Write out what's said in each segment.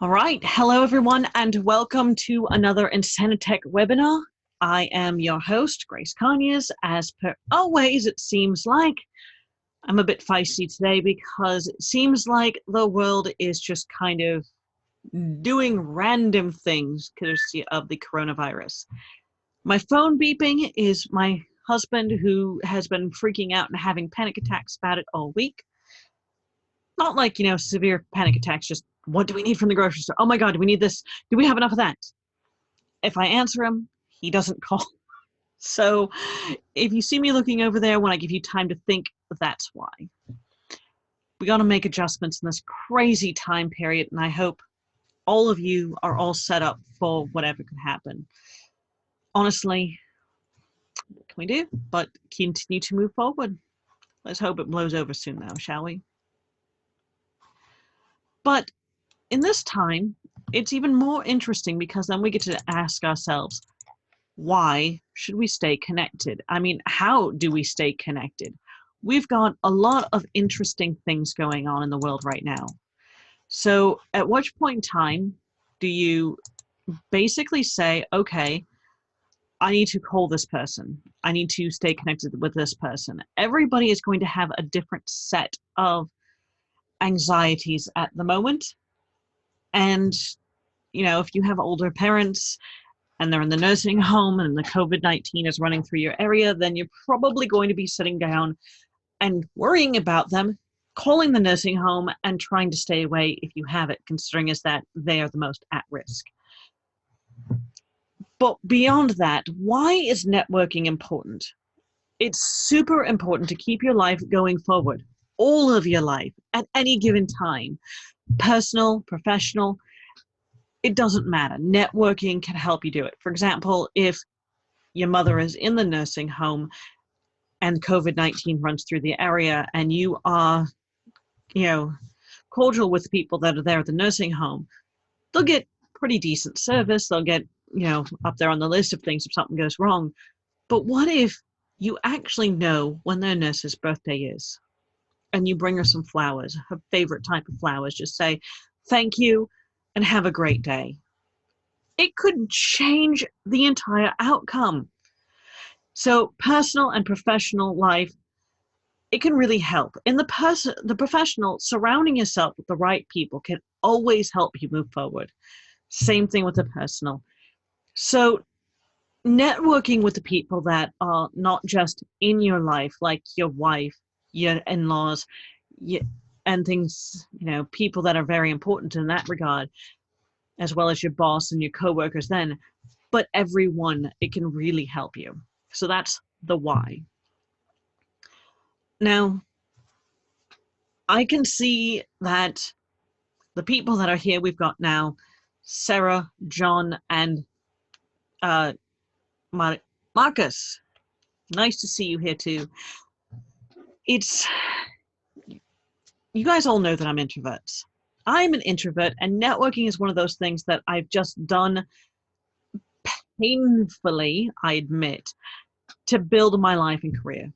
All right. Hello, everyone, and welcome to another Insanitech webinar. I am your host, Grace Conyers. As per always, it seems like I'm a bit feisty today because it seems like the world is just kind of doing random things courtesy of the coronavirus. My phone beeping is my husband, who has been freaking out and having panic attacks about it all week. Not like, severe panic attacks, just what do we need from the grocery store? Oh my God, do we need this? Do we have enough of that? If I answer him, he doesn't call. So if you see me looking over there when I give you time to think, that's why. We got to make adjustments in this crazy time period, and I hope all of you are all set up for whatever could happen. Honestly, what can we do but continue to move forward? Let's hope it blows over soon though, shall we? But in this time, it's even more interesting because then we get to ask ourselves, why should we stay connected? I mean, how do we stay connected? We've got a lot of interesting things going on in the world right now. So at which point in time do you basically say, okay, I need to call this person. I need to stay connected with this person. Everybody is going to have a different set of anxieties at the moment. And, if you have older parents and they're in the nursing home and the COVID-19 is running through your area, then you're probably going to be sitting down and worrying about them, calling the nursing home and trying to stay away if you have it, considering as that they are the most at risk. But beyond that, why is networking important? It's super important to keep your life going forward, all of your life at any given time, personal, professional. It doesn't matter. Networking can help you do it. For example, if your mother is in the nursing home and COVID-19 runs through the area and you are, cordial with people that are there at the nursing home, they'll get pretty decent service. They'll get, up there on the list of things if something goes wrong. But what if you actually know when their nurse's birthday is and you bring her some flowers, her favorite type of flowers, just say, thank you and have a great day. It could change the entire outcome. So personal and professional life, it can really help. In the professional, surrounding yourself with the right people can always help you move forward. Same thing with the personal. So networking with the people that are not just in your life, like your wife, your in-laws, and things, people that are very important in that regard, as well as your boss and your coworkers then, but everyone, it can really help you. So that's the why. Now, I can see that the people that are here, we've got now Sarah, John, and Marcus. Nice to see you here too. You guys all know that I'm introverts. I'm an introvert, and networking is one of those things that I've just done painfully, I admit, to build my life and career.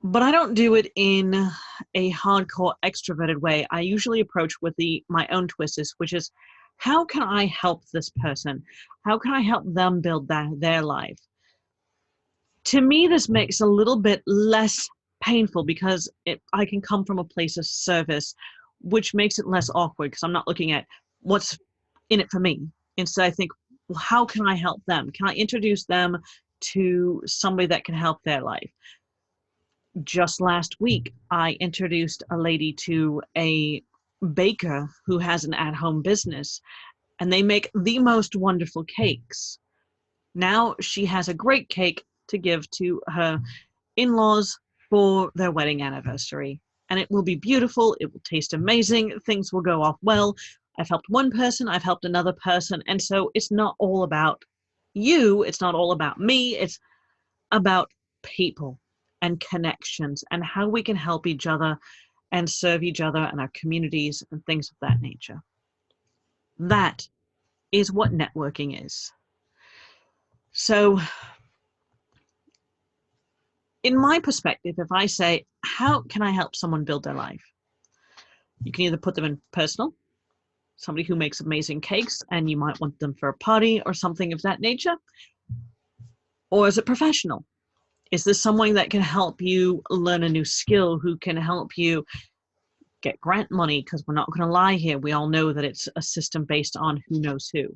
But I don't do it in a hardcore extroverted way. I usually approach with my own twists, which is, how can I help this person? How can I help them build their life? To me, this makes a little bit less painful because I can come from a place of service, which makes it less awkward because I'm not looking at what's in it for me. Instead, I think, well, how can I help them? Can I introduce them to somebody that can help their life? Just last week, I introduced a lady to a baker who has an at-home business, and they make the most wonderful cakes. Now she has a great cake to give to her in-laws for their wedding anniversary, and it will be beautiful. It will taste amazing. Things will go off well. I've helped one person, I've helped another person, and so it's not all about you. It's not all about me. It's about people and connections and how we can help each other and serve each other and our communities and things of that nature. That is what networking is. So in my perspective, if I say, how can I help someone build their life? You can either put them in personal, somebody who makes amazing cakes and you might want them for a party or something of that nature? Or is it professional? Is this someone that can help you learn a new skill, who can help you get grant money? Because we're not going to lie here. We all know that it's a system based on who knows who.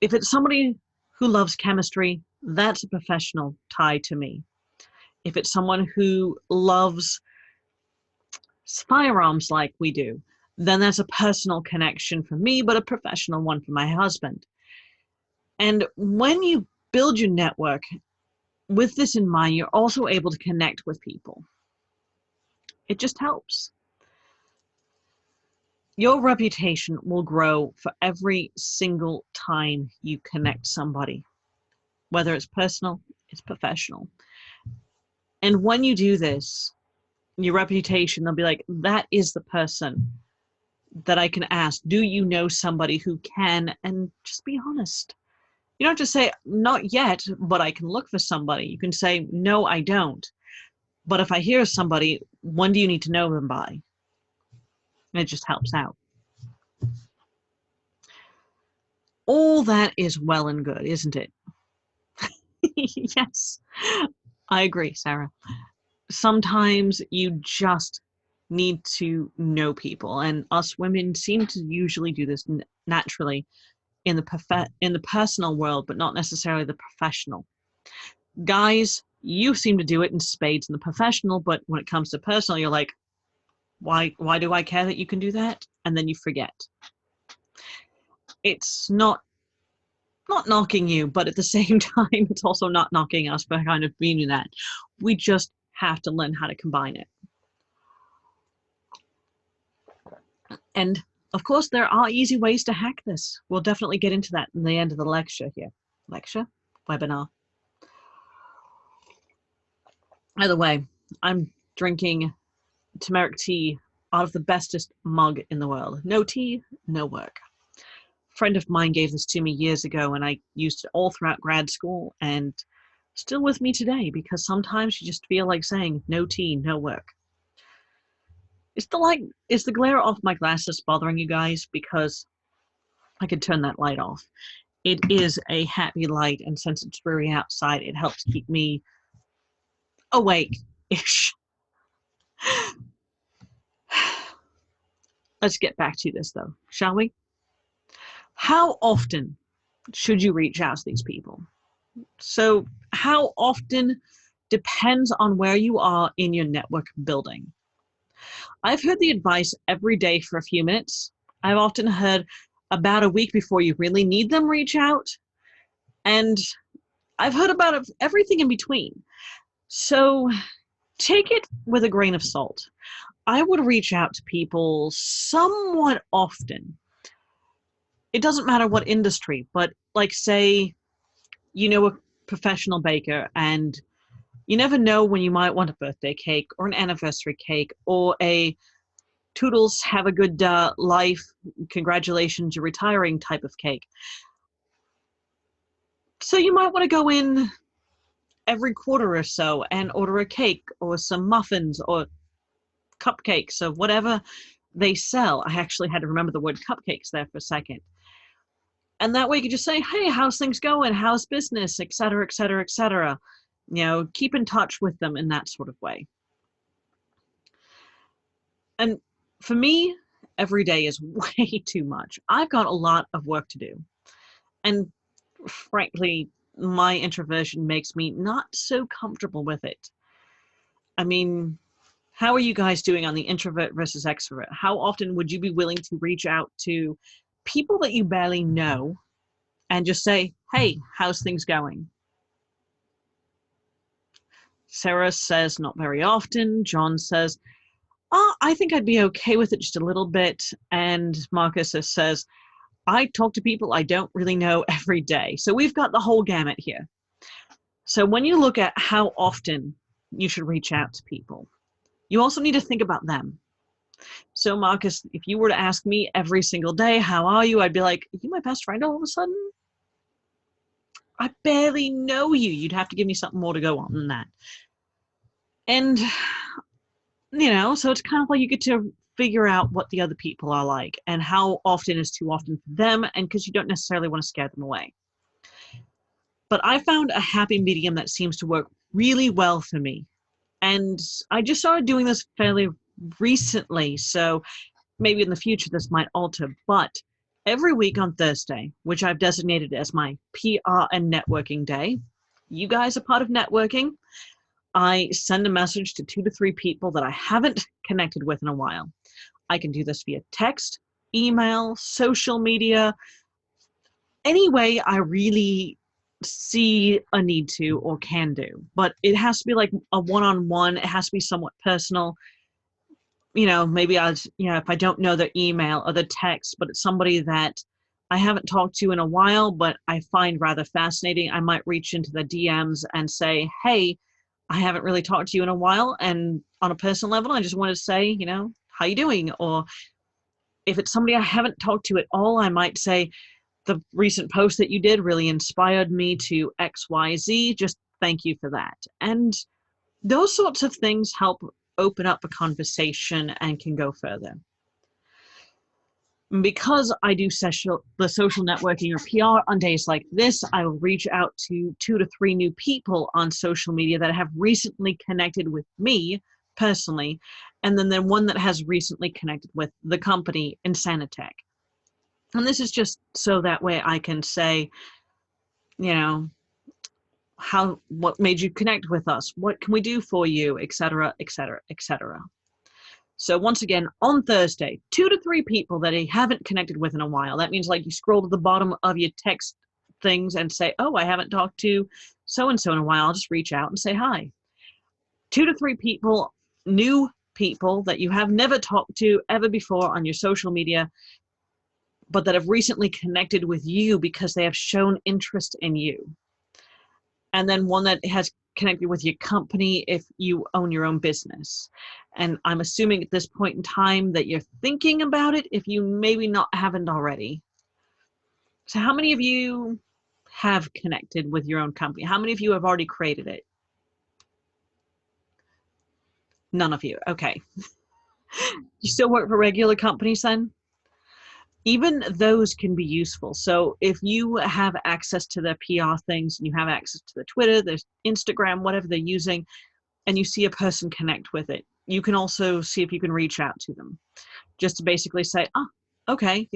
If it's somebody who loves chemistry, that's a professional tie to me. If it's someone who loves firearms like we do, then that's a personal connection for me, but a professional one for my husband. And when you build your network with this in mind, you're also able to connect with people. It just helps. Your reputation will grow for every single time you connect somebody. Whether it's personal, it's professional. And when you do this, your reputation, they'll be like, that is the person that I can ask. Do you know somebody who can? And just be honest. You don't just say, not yet, but I can look for somebody. You can say, no, I don't. But if I hear somebody, when do you need to know them by? And it just helps out. All that is well and good, isn't it? Yes, I agree, Sarah. Sometimes you just need to know people, and us women seem to usually do this naturally in the personal world, but not necessarily the professional. Guys, you seem to do it in spades in the professional, but when it comes to personal, you're like, why do I care that you can do that? And then you forget. It's not knocking you, but at the same time, it's also not knocking us for kind of being that. We just have to learn how to combine it. And of course, there are easy ways to hack this. We'll definitely get into that in the end of the lecture here. Lecture? Webinar. By the way, I'm drinking turmeric tea out of the bestest mug in the world. No tea, no work. A friend of mine gave this to me years ago, and I used it all throughout grad school, and still with me today, because sometimes you just feel like saying, no tea, no work. Is the glare off my glasses bothering you guys? Because I could turn that light off. It is a happy light, and since it's dreary outside, it helps keep me awake-ish. Let's get back to this, though, shall we? How often should you reach out to these people? So how often depends on where you are in your network building. I've heard the advice every day for a few minutes. I've often heard about a week before you really need them, reach out. And I've heard about everything in between. So take it with a grain of salt. I would reach out to people somewhat often. It doesn't matter what industry, but like say, you know, a professional baker, and you never know when you might want a birthday cake or an anniversary cake or a toodles, have a good life, congratulations, you're retiring type of cake. So you might want to go in every quarter or so and order a cake or some muffins or cupcakes or whatever they sell. I actually had to remember the word cupcakes there for a second. And that way you could just say, hey, how's things going? How's business? Et cetera, et cetera, et cetera. You know, keep in touch with them in that sort of way. And for me, every day is way too much. I've got a lot of work to do. And frankly, my introversion makes me not so comfortable with it. I mean, how are you guys doing on the introvert versus extrovert? How often would you be willing to reach out to people that you barely know and just say, hey, how's things going? Sarah says not very often. John says, I think I'd be okay with it just a little bit. And Marcus says, I talk to people I don't really know every day. So we've got the whole gamut here. So when you look at how often you should reach out to people, you also need to think about them. So Marcus, if you were to ask me every single day, how are you? I'd be like, are you my best friend all of a sudden? I barely know you. You'd have to give me something more to go on than that. And, you know, so it's kind of like you get to figure out what the other people are like and how often is too often for them, and because you don't necessarily want to scare them away. But I found a happy medium that seems to work really well for me. And I just started doing this fairly recently, so maybe in the future this might alter. But every week on Thursday, which I've designated as my PR and networking day, you guys are part of networking. I send a message to 2 to 3 people that I haven't connected with in a while. I can do this via text, email, social media, any way I really see a need to or can do. But it has to be like a one-on-one. It has to be somewhat personal. Maybe if I don't know their email or the text, but it's somebody that I haven't talked to in a while, but I find rather fascinating, I might reach into the DMs and say, hey, I haven't really talked to you in a while, and on a personal level, I just wanted to say, how you doing? Or if it's somebody I haven't talked to at all, I might say, the recent post that you did really inspired me to XYZ. Just thank you for that. And those sorts of things help open up a conversation and can go further. Because I do the social networking or PR on days like this, I will reach out to 2 to 3 new people on social media that have recently connected with me personally, and then one that has recently connected with the company Insanitech. And this is just so that way I can say, what made you connect with us? What can we do for you? Etc., etc., etc. So once again, on Thursday, 2 to 3 people that I haven't connected with in a while. That means like you scroll to the bottom of your text things and say, oh, I haven't talked to so-and-so in a while. I'll just reach out and say hi. 2 to 3 people, new people that you have never talked to ever before on your social media, but that have recently connected with you because they have shown interest in you. And then one that has connected with your company if you own your own business. And I'm assuming at this point in time that you're thinking about it if you maybe haven't already. So how many of you have connected with your own company? How many of you have already created it? None of you. Okay. You still work for regular companies then? Even those can be useful. So if you have access to their PR things and you have access to the Twitter, there's Instagram, whatever they're using, and you see a person connect with it, you can also see if you can reach out to them just to basically say, oh, okay,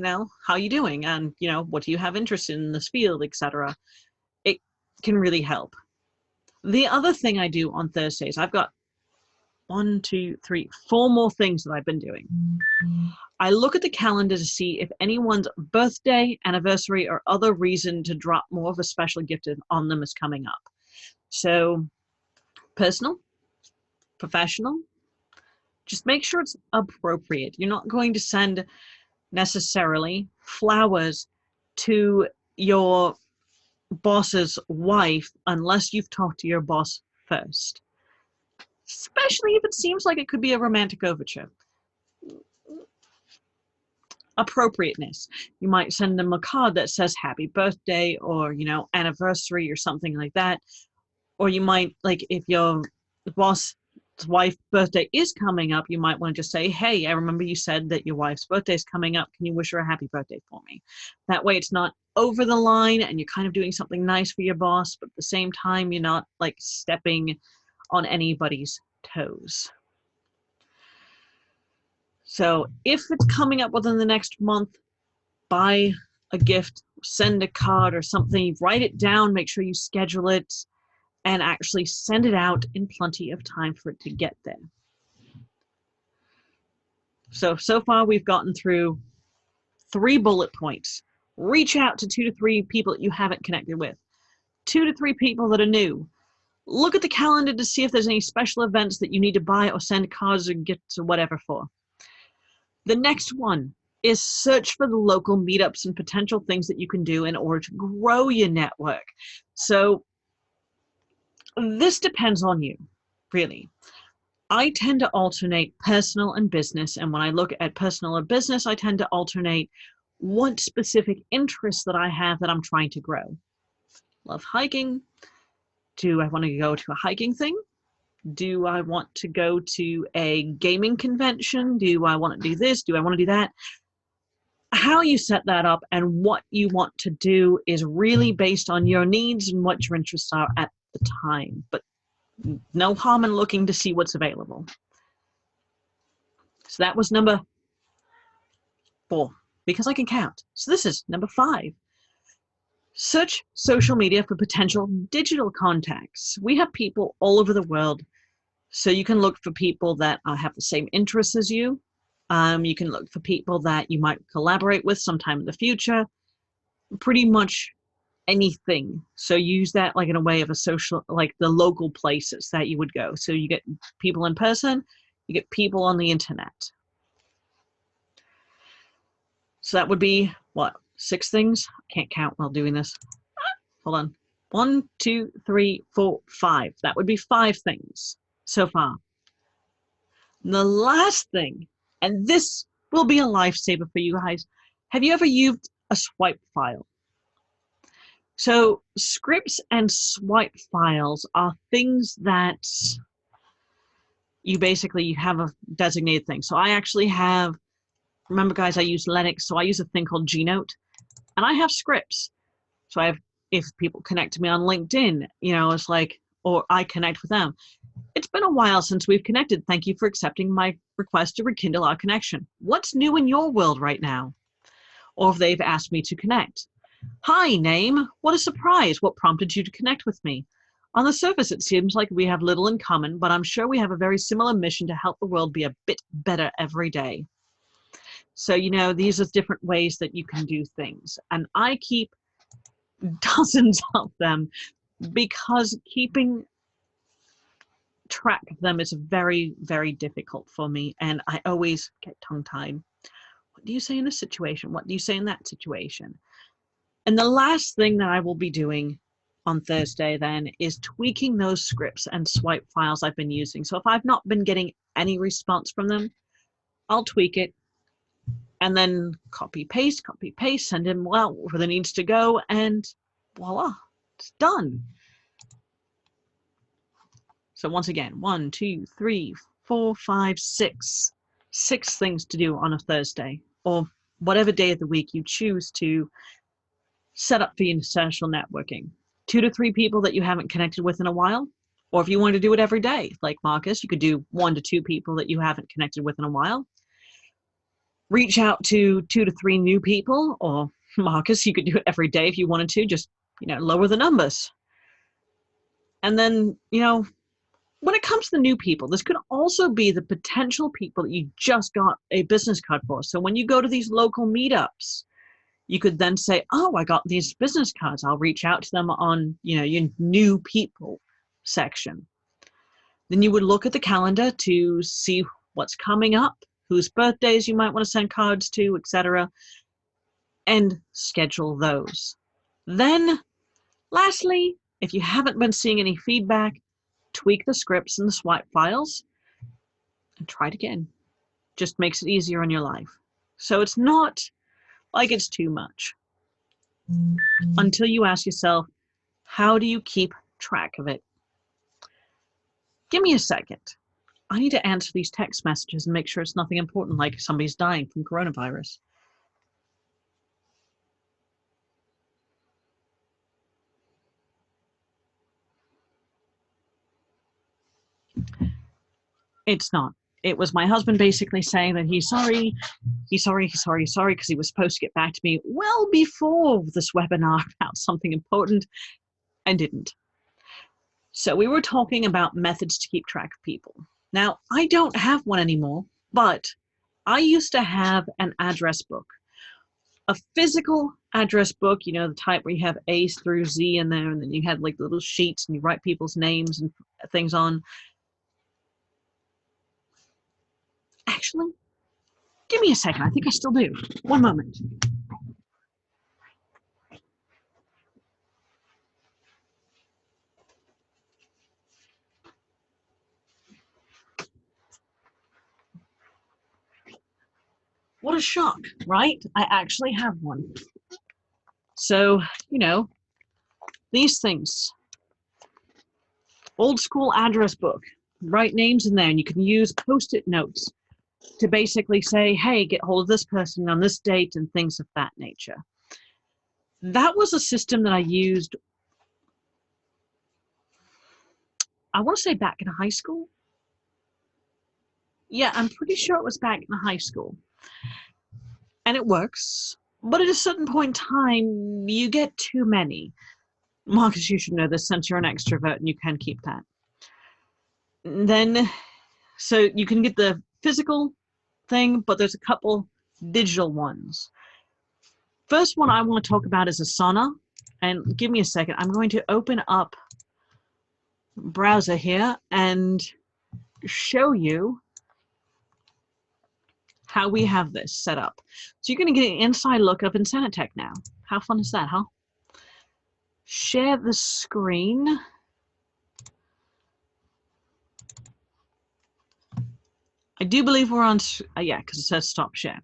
how you doing? And, what do you have interest in this field, etc. It can really help. The other thing I do on Thursdays, I've got 1, 2, 3, 4 more things that I've been doing. I look at the calendar to see if anyone's birthday, anniversary, or other reason to drop more of a special gift on them is coming up. So personal, professional, just make sure it's appropriate. You're not going to send necessarily flowers to your boss's wife unless you've talked to your boss first, especially if it seems like it could be a romantic overture. Appropriateness. You might send them a card that says happy birthday or, anniversary or something like that. Or you might, like, if your boss's wife's birthday is coming up, you might want to just say, hey, I remember you said that your wife's birthday is coming up. Can you wish her a happy birthday for me? That way it's not over the line and you're kind of doing something nice for your boss, but at the same time, you're not like stepping on anybody's toes. So if it's coming up within the next month, buy a gift, send a card or something, write it down, make sure you schedule it, and actually send it out in plenty of time for it to get there. So far we've gotten through 3 bullet points. Reach out to 2 to 3 people that you haven't connected with. 2 to 3 people that are new. Look at the calendar to see if there's any special events that you need to buy or send cards or gifts or whatever for. The next one is search for the local meetups and potential things that you can do in order to grow your network. So this depends on you, really. I tend to alternate personal and business. And when I look at personal or business, I tend to alternate what specific interests that I have that I'm trying to grow. Love hiking. Do I want to go to a hiking thing? Do I want to go to a gaming convention? Do I want to do this? Do I want to do that? How you set that up and what you want to do is really based on your needs and what your interests are at the time. But no harm in looking to see what's available. So that was number 4, because I can count. So this is number 5. Search social media for potential digital contacts. We have people all over the world, so you can look for people that have the same interests as you. You can look for people that you might collaborate with sometime in the future. Pretty much anything. So use that like in a way of a social, like the local places that you would go. So you get people in person, you get people on the internet. So that would be what, 6 things? I can't count while doing this. Hold on. 1, 2, 3, 4, 5. That would be 5 things so far. And the last thing, and this will be a lifesaver for you guys. Have you ever used a swipe file? So scripts and swipe files are things that you basically have a designated thing. So I actually have, remember guys, I use Linux, so I use a thing called Gnote, and I have scripts. So I have, if people connect to me on LinkedIn, you know, it's like, or I connect with them. It's been a while since we've connected. Thank you for accepting my request to rekindle our connection. What's new in your world right now? Or if they've asked me to connect. Hi, name. What a surprise. What prompted you to connect with me? On the surface, it seems like we have little in common, but I'm sure we have a very similar mission to help the world be a bit better every day. So, you know, these are different ways that you can do things. And I keep dozens of them because keeping track of them is very, very difficult for me. And I always get tongue-tied. What do you say in this situation? What do you say in that situation? And the last thing that I will be doing on Thursday then is tweaking those scripts and swipe files I've been using. So if I've not been getting any response from them, I'll tweak it and then copy, paste, send them well where it needs to go, and voila, it's done. So once again, 1, 2, 3, 4, 5, 6. 6 things to do on a Thursday, or whatever day of the week you choose to set up for your social networking. 2 to 3 people that you haven't connected with in a while, or if you want to do it every day, like Marcus, you could do 1 to 2 people that you haven't connected with in a while. Reach out to 2 to 3 new people, or Marcus, you could do it every day if you wanted to, just, you know, lower the numbers. And then, you know, when it comes to the new people, this could also be the potential people that you just got a business card for. So when you go to these local meetups, you could then say, oh, I got these business cards. I'll reach out to them on, you know, your new people section. Then you would look at the calendar to see what's coming up, whose birthdays you might want to send cards to, etc., and schedule those. Then, lastly, if you haven't been seeing any feedback, tweak the scripts and the swipe files and try it again. Just makes it easier in your life. So it's not like it's too much until you ask yourself, how do you keep track of it? Give me a second. I need to answer these text messages and make sure it's nothing important, like somebody's dying from coronavirus. It's not. It was my husband basically saying that he's sorry, because he was supposed to get back to me well before this webinar about something important and didn't. So we were talking about methods to keep track of people. Now, I don't have one anymore, but I used to have an address book, a physical address book, you know, the type where you have A through Z in there, and then you had like little sheets and you write people's names and things on. Actually, give me a second. I think I still do. One moment. What a shock, right? I actually have one. So, you know, these things. Old school address book. write names in there, and you can use post-it notes to basically say, hey, get hold of this person on this date and things of that nature. That was a system that I used, I want to say back in high school. Yeah, I'm pretty sure it was back in high school. And it works, but at a certain point in time, you get too many. Marcus, you should know this since you're an extrovert and you can keep that. Then, so you can get the physical thing, but there's a couple digital ones. First one I want to talk about is Asana. And give me a second. I'm going to open up browser here and show you how we have this set up. So you're going to get an inside look of Insanitech now. How fun is that, huh? Share the screen. I do believe we're on, yeah, because it says stop share.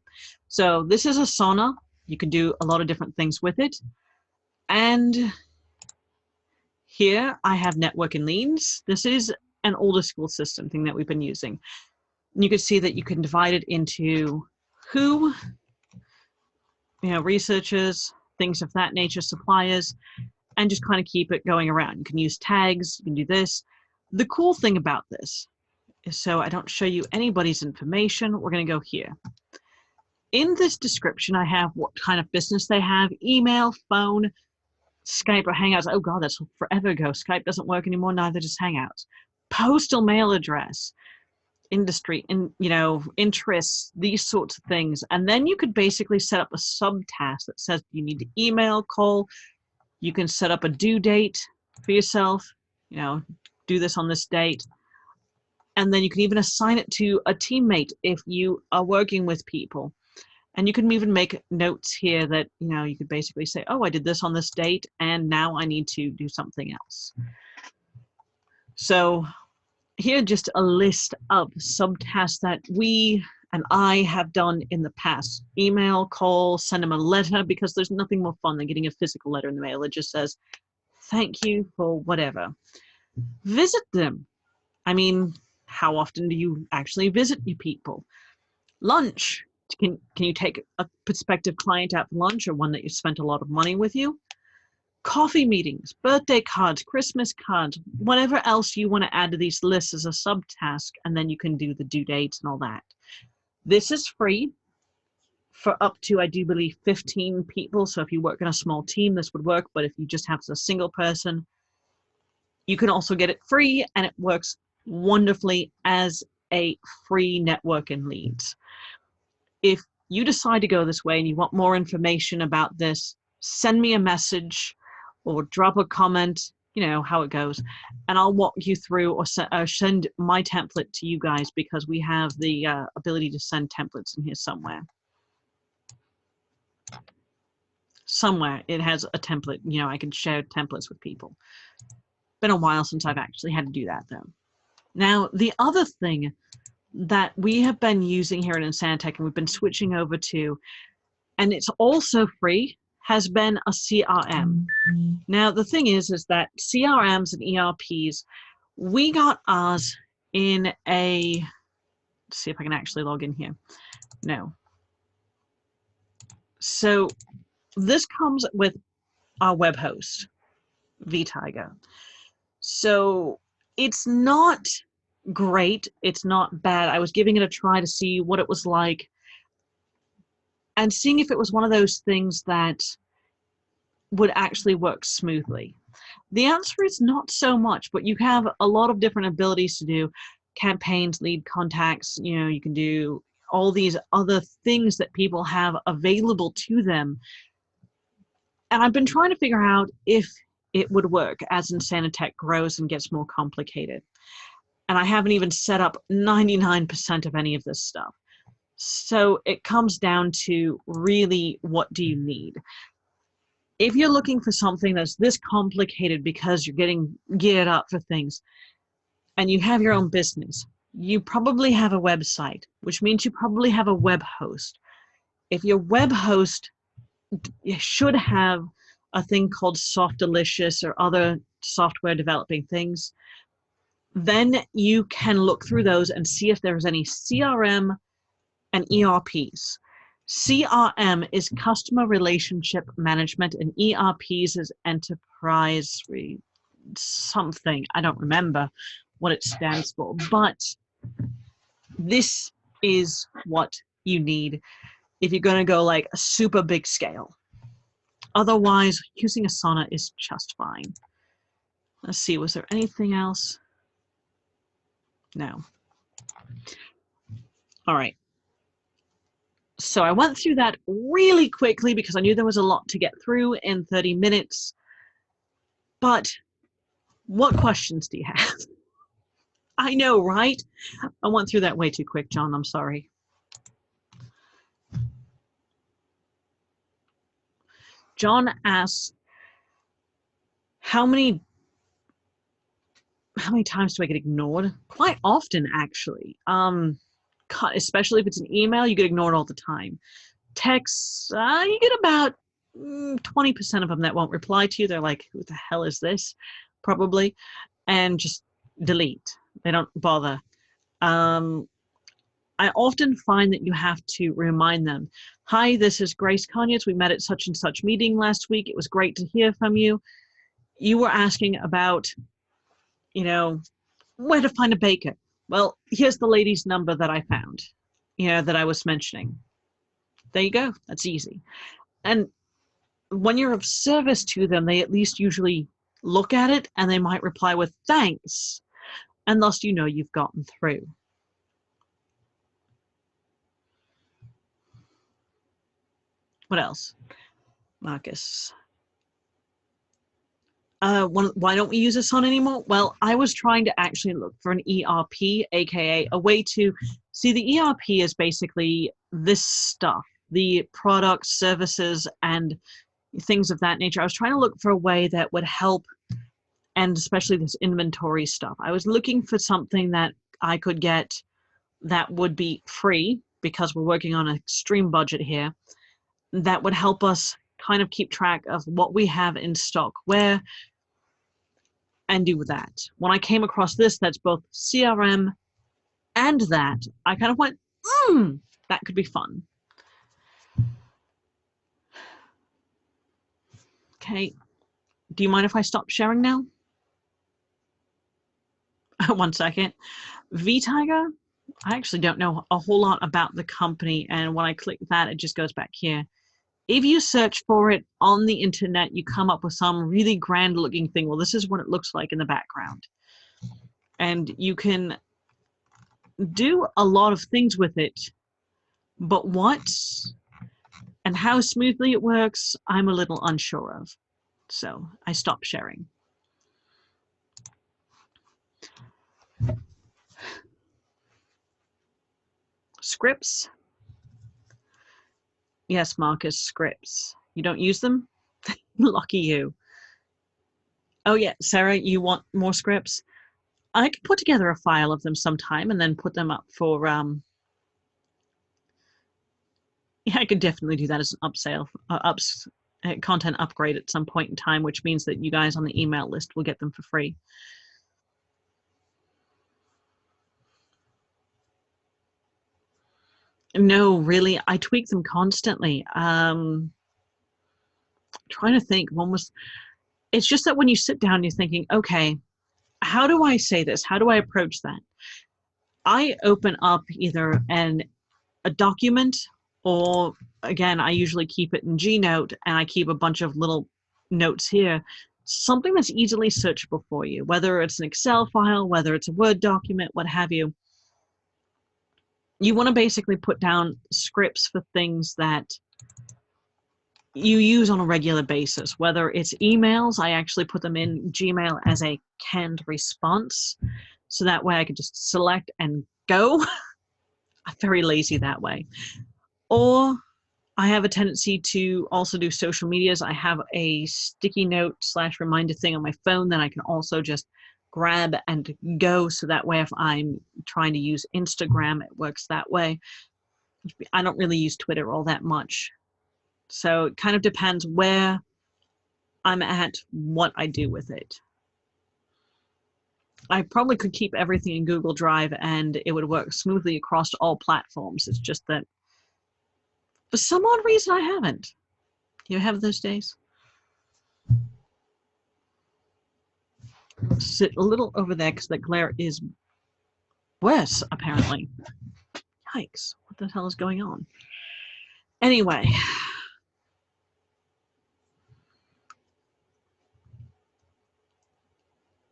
So this is Asana. You can do a lot of different things with it. And here I have network and leads. This is an older school system thing that we've been using. And you can see that you can divide it into who, you know, researchers, things of that nature, suppliers, and just kind of keep it going around. You can use tags, you can do this. The cool thing about this is, so I don't show you anybody's information, we're going to go here. In this description, I have what kind of business they have, email, phone, Skype or Hangouts. Oh God, that's forever ago. Skype doesn't work anymore, neither does Hangouts. Postal mail address, industry, you know, interests, these sorts of things. And then you could basically set up a subtask that says you need to email, call. You can set up a due date for yourself, you know, do this on this date. And then you can even assign it to a teammate if you are working with people. And you can even make notes here that, you know, you could basically say, oh, I did this on this date, and now I need to do something else. So here, just a list of subtasks that we and I have done in the past. Email, call, send them a letter, because there's nothing more fun than getting a physical letter in the mail. It just says, thank you for whatever. Visit them. I mean, how often do you actually visit your people? Lunch. Can you take a prospective client out for lunch, or one that you spent a lot of money with you? Coffee meetings, birthday cards, Christmas cards, whatever else you want to add to these lists as a subtask, and then you can do the due dates and all that. This is free for up to, I do believe, 15 people. So if you work in a small team, this would work. But if you just have a single person, you can also get it free, and it works wonderfully as a free network and leads. If you decide to go this way and you want more information about this, send me a message or drop a comment, you know how it goes, and I'll walk you through, or send my template to you guys, because we have the ability to send templates in here somewhere. Somewhere it has a template, you know, I can share templates with people. Been a while since I've actually had to do that though. Now, the other thing that we have been using here at Insanitech, and we've been switching over to, and it's also free, has been a CRM. Now, the thing is that CRMs and ERPs, we got ours in a, let's see if I can actually log in here. No. So this comes with our web host, vTiger. So it's not great, it's not bad. I was giving it a try to see what it was like, and seeing if it was one of those things that would actually work smoothly. The answer is not so much, but you have a lot of different abilities to do campaigns, lead contacts, you know, you can do all these other things that people have available to them. And I've been trying to figure out if it would work as Insanitech grows and gets more complicated. And I haven't even set up 99% of any of this stuff. So it comes down to really, what do you need? If you're looking for something that's this complicated because you're getting geared up for things and you have your own business, you probably have a website, which means you probably have a web host. If your web host should have a thing called Softalicious or other software developing things, Then you can look through those and see if there's any CRM and ERPs. CRM is customer relationship management, and ERPs is enterprise something. I don't remember what it stands for, but this is what you need if you're going to go like a super big scale. Otherwise, using Asana is just fine. Let's see, was there anything else? No. All right. So I went through that really quickly because I knew there was a lot to get through in 30 minutes. But what questions do you have? I know, right? I went through that way too quick, John. I'm sorry. John asks, how many times do I get ignored? Quite often, actually. Especially if it's an email, you get ignored all the time. Texts, you get about 20% of them that won't reply to you. They're like, who the hell is this? Probably. And just delete. They don't bother. I often find that you have to remind them, hi, this is Grace Conyers. We met at such and such meeting last week. It was great to hear from you. You were asking about, where to find a baker. Well, here's the lady's number that I found, that I was mentioning. There you go. That's easy. And when you're of service to them, they at least usually look at it and they might reply with thanks. And thus, you've gotten through. What else? Marcus. Why don't we use Asana anymore? Well, I was trying to actually look for an ERP, aka a way to see the ERP is basically this stuff, the products, services, and things of that nature. I was trying to look for a way that would help, and especially this inventory stuff. I was looking for something that I could get that would be free, because we're working on an extreme budget here, that would help us kind of keep track of what we have in stock, where, and do that. When I came across this, that's both CRM and that, I kind of went, that could be fun. Okay. Do you mind if I stop sharing now? 1 second. VTiger, I actually don't know a whole lot about the company, and when I click that, it just goes back here. If you search for it on the internet, you come up with some really grand looking thing. Well, this is what it looks like in the background. And you can do a lot of things with it, but what and how smoothly it works, I'm a little unsure of. So I stopped sharing. Scripts. Yes, Marcus, scripts. You don't use them? Lucky you. Oh yeah, Sarah, you want more scripts? I could put together a file of them sometime and then put them up for, yeah, I could definitely do that as an upsale, content upgrade at some point in time, which means that you guys on the email list will get them for free. No, really, I tweak them constantly. Trying to think, it's just that when you sit down, you're thinking, okay, how do I say this? How do I approach that? I open up either a document, or again, I usually keep it in Gnote, and I keep a bunch of little notes here, something that's easily searchable for you, whether it's an Excel file, whether it's a Word document, what have you. You want to basically put down scripts for things that you use on a regular basis, whether it's emails. I actually put them in Gmail as a canned response, so that way I could just select and go. I'm very lazy that way. Or I have a tendency to also do social medias. I have a sticky note / reminder thing on my phone that I can also just grab and go, so that way if I'm trying to use Instagram, it works that way. I don't really use Twitter all that much. So it kind of depends where I'm at, what I do with it. I probably could keep everything in Google Drive and it would work smoothly across all platforms. It's just that for some odd reason I haven't. You have those days? Sit a little over there because the glare is worse, apparently. Yikes, what the hell is going on? Anyway.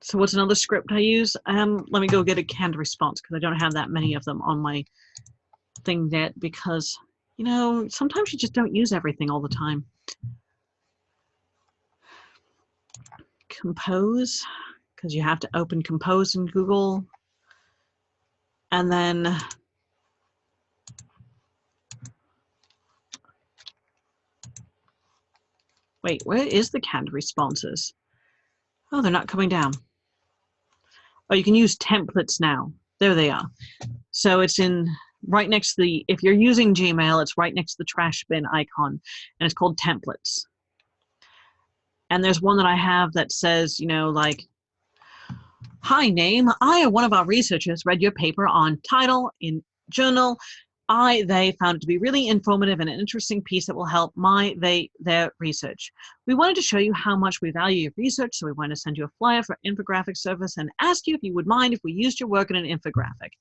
So what's another script I use? Let me go get a canned response because I don't have that many of them on my thing yet because, you know, sometimes you just don't use everything all the time. Compose, because you have to open Compose in Google. And then wait, where is the canned responses? Oh, they're not coming down. Oh, you can use templates now. There they are. So it's in right next to the, if you're using Gmail, it's right next to the trash bin icon, and it's called templates. And there's one that I have that says, you know, like, hi, name. I, one of our researchers, read your paper on title in journal. They found it to be really informative and an interesting piece that will help their research. We wanted to show you how much we value your research, so we wanted to send you a flyer for infographic service and ask you if you would mind if we used your work in an infographic.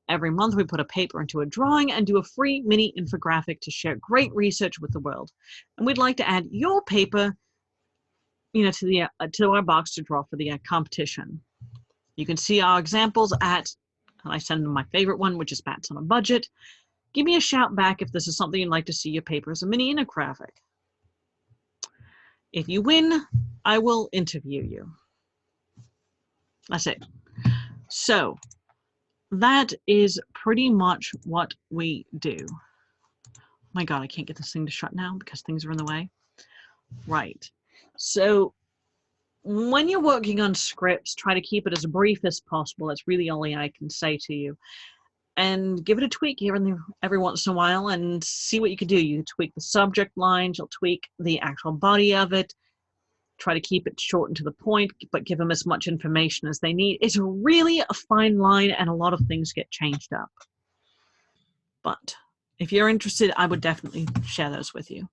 Every month we put a paper into a drawing and do a free mini infographic to share great research with the world. And we'd like to add your paper, you know, to our box to draw for the competition. You can see our examples at, and I send them my favorite one, which is Bats on a Budget. Give me a shout back if this is something you'd like to see your paper as a mini infographic. If you win, I will interview you. That's it. So that is pretty much what we do. Oh my God, I can't get this thing to shut now because things are in the way. Right. So when you're working on scripts, try to keep it as brief as possible. That's really all I can say to you. And give it a tweak here and there, every once in a while and see what you can do. You tweak the subject lines, you'll tweak the actual body of it, try to keep it short and to the point, but give them as much information as they need. It's really a fine line and a lot of things get changed up. But if you're interested, I would definitely share those with you.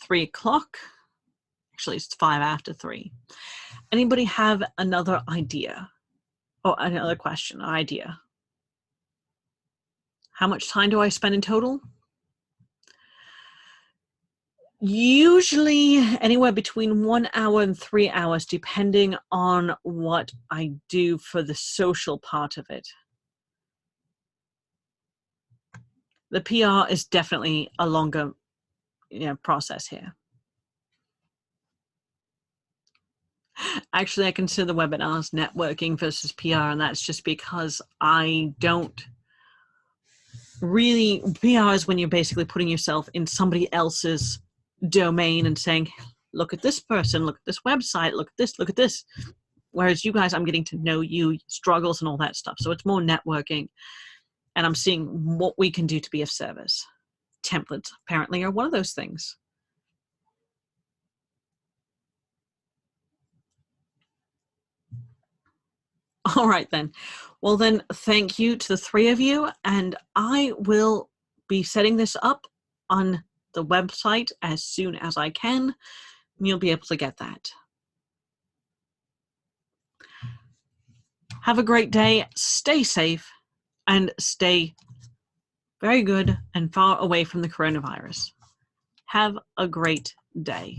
3 o'clock. Actually, it's 5 after 3. Anybody have another idea? Oh, another question, idea. How much time do I spend in total? Usually anywhere between 1 hour and 3 hours, depending on what I do for the social part of it. The PR is definitely a longer, you know, process here. Actually, I consider the webinars networking versus PR, and that's just because I don't really, PR is when you're basically putting yourself in somebody else's domain and saying, look at this person, look at this website, look at this, look at this. Whereas you guys, I'm getting to know you, struggles and all that stuff. So it's more networking, and I'm seeing what we can do to be of service. Templates apparently are one of those things. All right then. Well then, thank you to the 3 of you, and I will be setting this up on the website as soon as I can, and you'll be able to get that. Have a great day, stay safe, and stay very good and far away from the coronavirus. Have a great day.